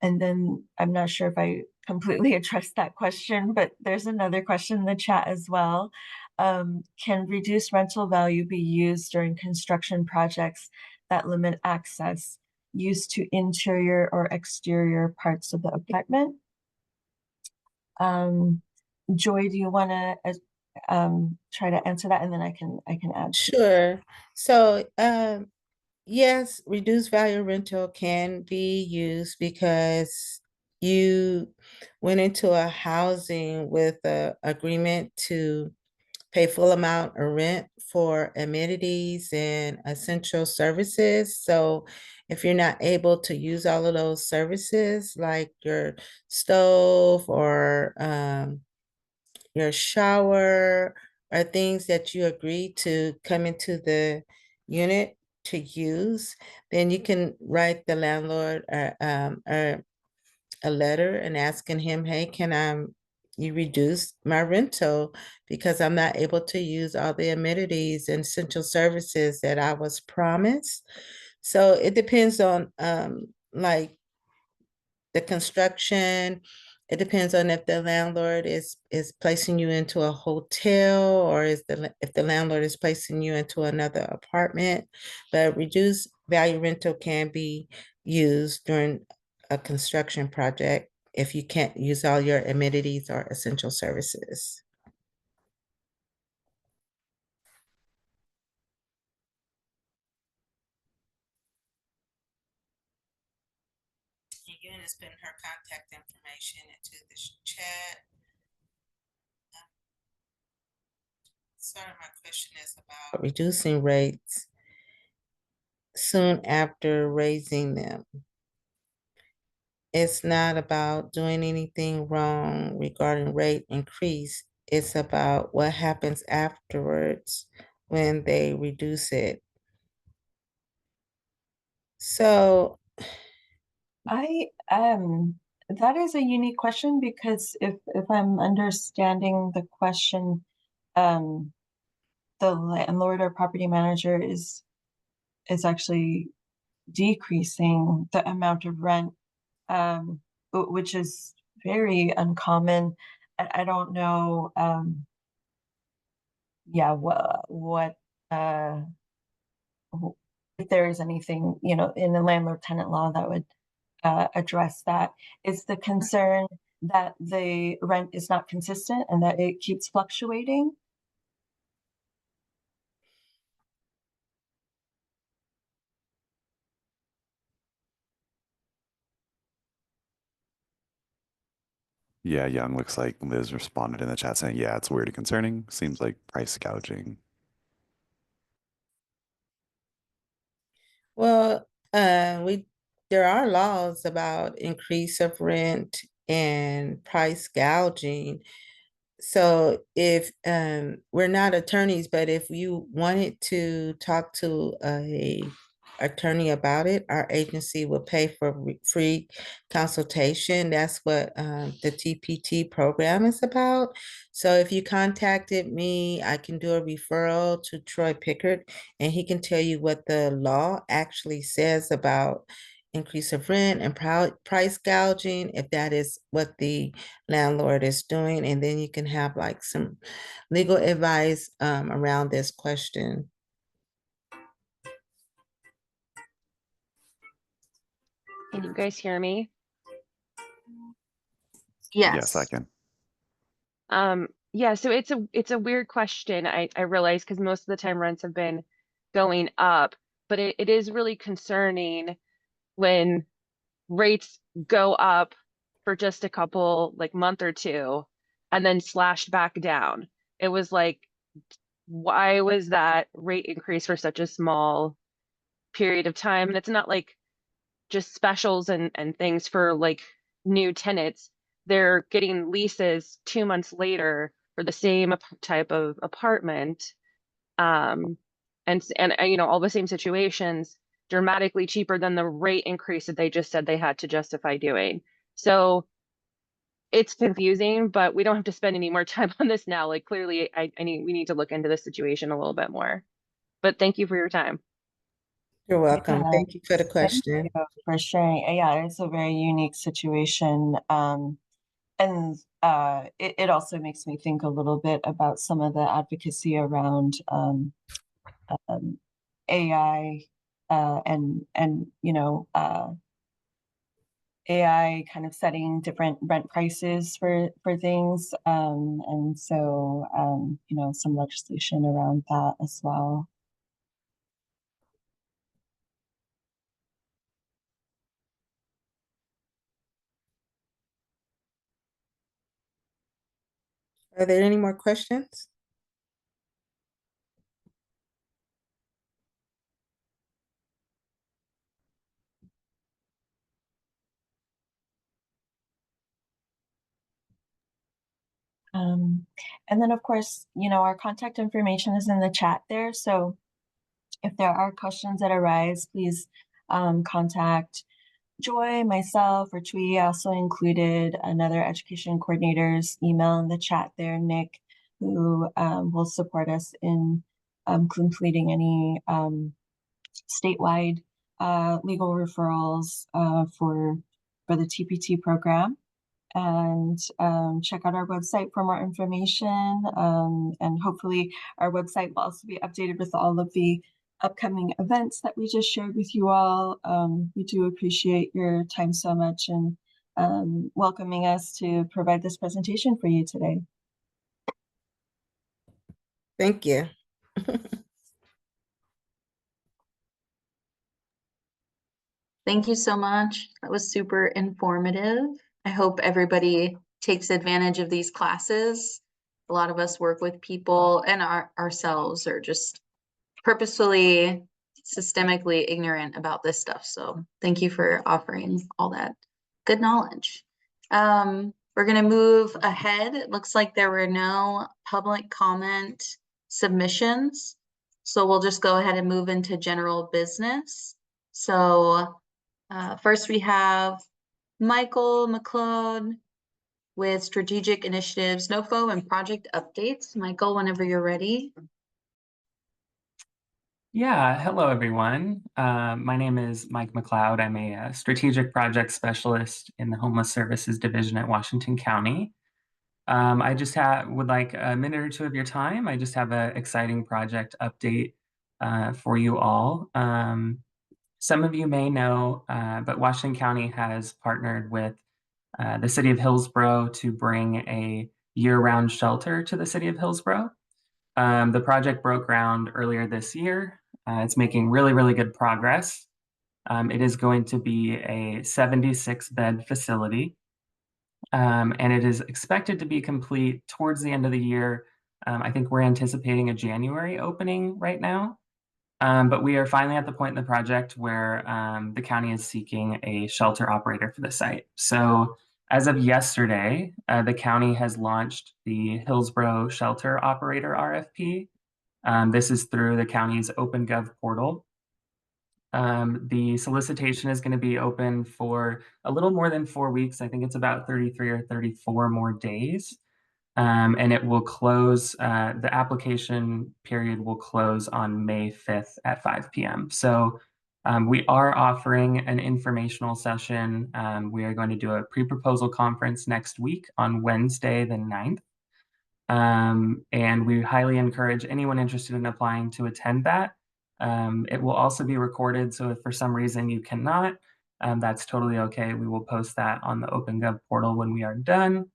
then I'm not sure if I completely addressed that question, but there's another question in the chat as well. Can reduced rental value be used during construction projects that limit access, used to interior or exterior parts of the apartment? Joy, do you want to try to answer that, and then I can add? Sure. So, yes, reduced value rental can be used because you went into a housing with a agreement to pay full amount of rent for amenities and essential services. So if you're not able to use all of those services, like your stove or your shower, or things that you agree to come into the unit to use, then you can write the landlord a letter and asking him, hey, can you reduce my rental because I'm not able to use all the amenities and essential services that I was promised. So it depends on like the construction. It depends on if the landlord is placing you into a hotel, or if the landlord is placing you into another apartment. But reduced value rental can be used during a construction project if you can't use all your amenities or essential services. Again, it's putting her contact information into the chat. Sorry, my question is about reducing rates soon after raising them. It's not about doing anything wrong regarding rate increase. It's about what happens afterwards when they reduce it. So That is a unique question, because if I'm understanding the question, the landlord or property manager is actually decreasing the amount of rent, which is very uncommon. I don't know, yeah, uh, if there is anything, in the landlord tenant law that would address that. Is the concern that the rent is not consistent and that it keeps fluctuating? Yeah, Young looks like Liz responded in the chat saying, yeah, it's weird and concerning. Seems like price gouging. well, there are laws about increase of rent and price gouging. So if we're not attorneys, but if you wanted to talk to a attorney about it, our agency will pay for free consultation. That's what the TPT program is about. So if you contacted me, I can do a referral to Troy Pickard, and he can tell you what the law actually says about increase of rent and price gouging, if that is what the landlord is doing, and then you can have like some legal advice around this question. Can you guys hear me? Yes, I Yes. can. Yeah, so it's a weird question, I realize, because most of the time rents have been going up, but it is really concerning when rates go up for just a couple, like, month or two, and then slashed back down. It was like, why was that rate increase for such a small period of time? And it's not like just specials and things for like new tenants. They're getting leases 2 months later for the same type of apartment. And all the same situations, dramatically cheaper than the rate increase that they just said they had to justify doing. So it's confusing, but we don't have to spend any more time on this now. Like, clearly, we need to look into this situation a little bit more. But thank you for your time. You're welcome. Yeah, Thank you for the thank question. you for sharing. Yeah, it's a very unique situation. And it also makes me think a little bit about some of the advocacy around AI, and AI kind of setting different rent prices for things, and so some legislation around that as well. Are there any more questions? And then, of course, our contact information is in the chat there. So if there are questions that arise, please contact Joy, myself, or Twee. I also included another education coordinator's email in the chat there, Nick, who will support us in completing any statewide legal referrals for the TPT program. And check out our website for more information. And hopefully our website will also be updated with all of the upcoming events that we just shared with you all. We do appreciate your time so much, and welcoming us to provide this presentation for you today. Thank you. Thank you so much. That was super informative. I hope everybody takes advantage of these classes. A lot of us work with people and ourselves are just purposefully, systemically ignorant about this stuff. So thank you for offering all that good knowledge. We're gonna move ahead. It looks like there were no public comment submissions. So we'll just go ahead and move into general business. So first we have Michael McLeod with Strategic Initiatives, NOFO, and Project Updates. Michael, whenever you're ready. Yeah, hello everyone. My name is Mike McLeod. I'm a strategic project specialist in the Homeless Services Division at Washington County. I just would like a minute or two of your time. I just have an exciting project update for you all. Some of you may know, but Washington County has partnered with the city of Hillsborough to bring a year-round shelter to the city of Hillsborough. The project broke ground earlier this year. It's making really, really good progress. It is going to be a 76-bed facility, and it is expected to be complete towards the end of the year. I think we're anticipating a January opening right now, but we are finally at the point in the project where the county is seeking a shelter operator for the site. So as of yesterday, the county has launched the Hillsborough Shelter Operator RFP. This is through the county's OpenGov portal. The solicitation is going to be open for a little more than 4 weeks. I think it's about 33 or 34 more days. And it will close, the application period will close on May 5th at 5 p.m. So we are offering an informational session. We are going to do a pre-proposal conference next week on Wednesday, the 9th. And we highly encourage anyone interested in applying to attend that. It will also be recorded, so if for some reason you cannot, that's totally okay. We will post that on the OpenGov portal when we are done.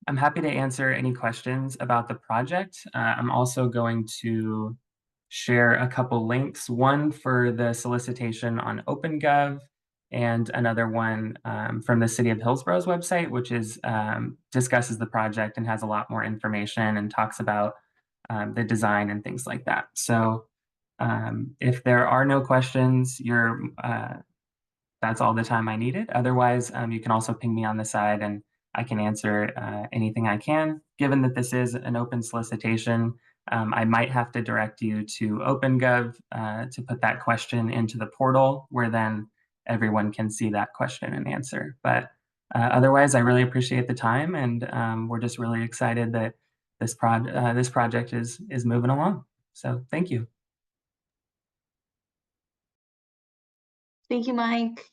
I'm happy to answer any questions about the project. I'm also going to share a couple links, one for the solicitation on OpenGov, and another one from the City of Hillsborough's website, which is discusses the project and has a lot more information and talks about the design and things like that. So if there are no questions, that's all the time I needed. Otherwise, you can also ping me on the side and I can answer anything I can. Given that this is an open solicitation, I might have to direct you to OpenGov to put that question into the portal where then everyone can see that question and answer. But otherwise, I really appreciate the time and we're just really excited that this project is moving along. So thank you. Thank you, Mike.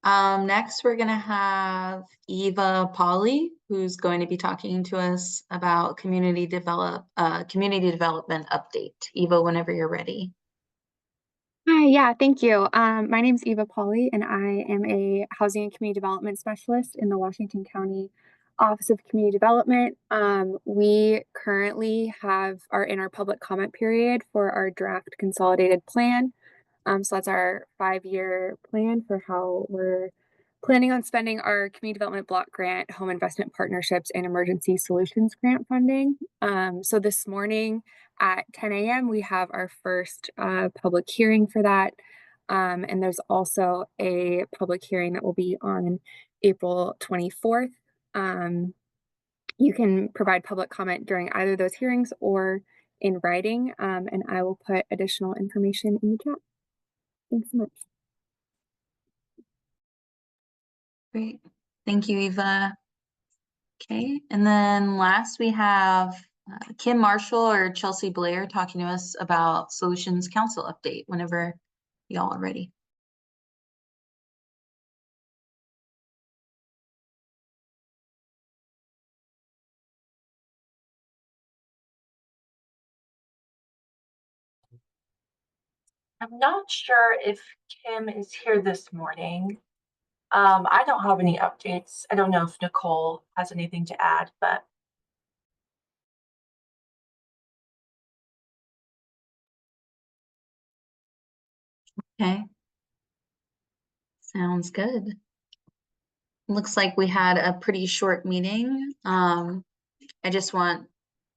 Next, we're going to have Eva Polly, who's going to be talking to us about community development update. Eva, whenever you're ready. Hi, yeah, thank you. My name is Eva Polly, and I am a housing and community development specialist in the Washington County Office of Community Development. We currently are in our public comment period for our draft consolidated plan. So that's our 5-year plan for how we're planning on spending our community development block grant, home investment partnerships, and emergency solutions grant funding. So this morning at 10 a.m. we have our first public hearing for that. And there's also a public hearing that will be on April 24th. You can provide public comment during either of those hearings or in writing, and I will put additional information in the chat. Thanks so much. Great. Thank you, Eva. Okay. And then last we have Kim Marshall or Chelsea Blair talking to us about Solutions Council update whenever y'all are ready. I'm not sure if Kim is here this morning. I don't have any updates. I don't know if Nicole has anything to add, but. Okay. Sounds good. Looks like we had a pretty short meeting. I just want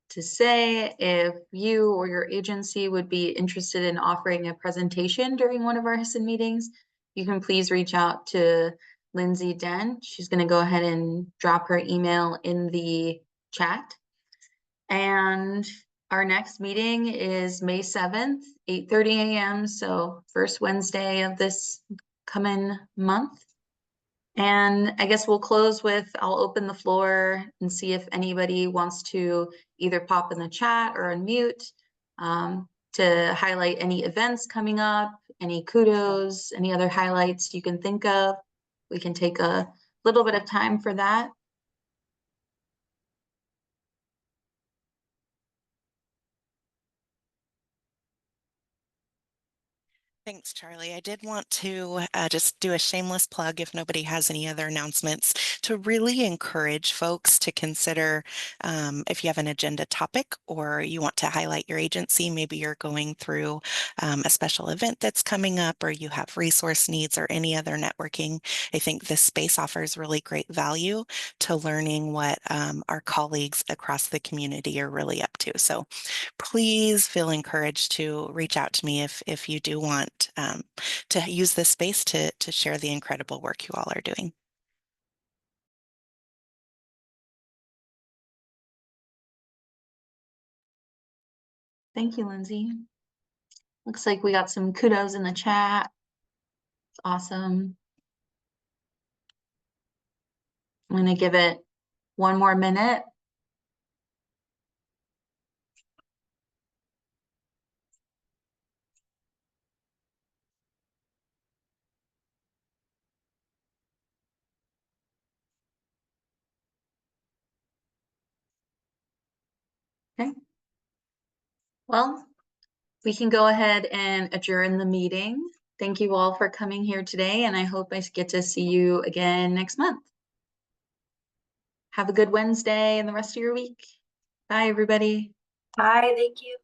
to say if you or your agency would be interested in offering a presentation during one of our HSSN meetings, you can please reach out to Lindsay Dent. She's going to go ahead and drop her email in the chat. And Our next meeting is May 7th, 8:30 a.m. So first Wednesday of this coming month. And I guess we'll close with, I'll open the floor and see if anybody wants to either pop in the chat or unmute to highlight any events coming up, any kudos, any other highlights you can think of. We can take a little bit of time for that. Thanks, Charlie. I did want to just do a shameless plug, if nobody has any other announcements, to really encourage folks to consider if you have an agenda topic or you want to highlight your agency, maybe you're going through a special event that's coming up, or you have resource needs or any other networking. I think this space offers really great value to learning what our colleagues across the community are really up to. So please feel encouraged to reach out to me if you do want to use this space to share the incredible work you all are doing. Thank you, Lindsay. Looks like we got some kudos in the chat. It's awesome. I'm going to give it one more minute. Okay. Well, we can go ahead and adjourn the meeting. Thank you all for coming here today, and I hope I get to see you again next month. Have a good Wednesday and the rest of your week. Bye, everybody. Bye, thank you.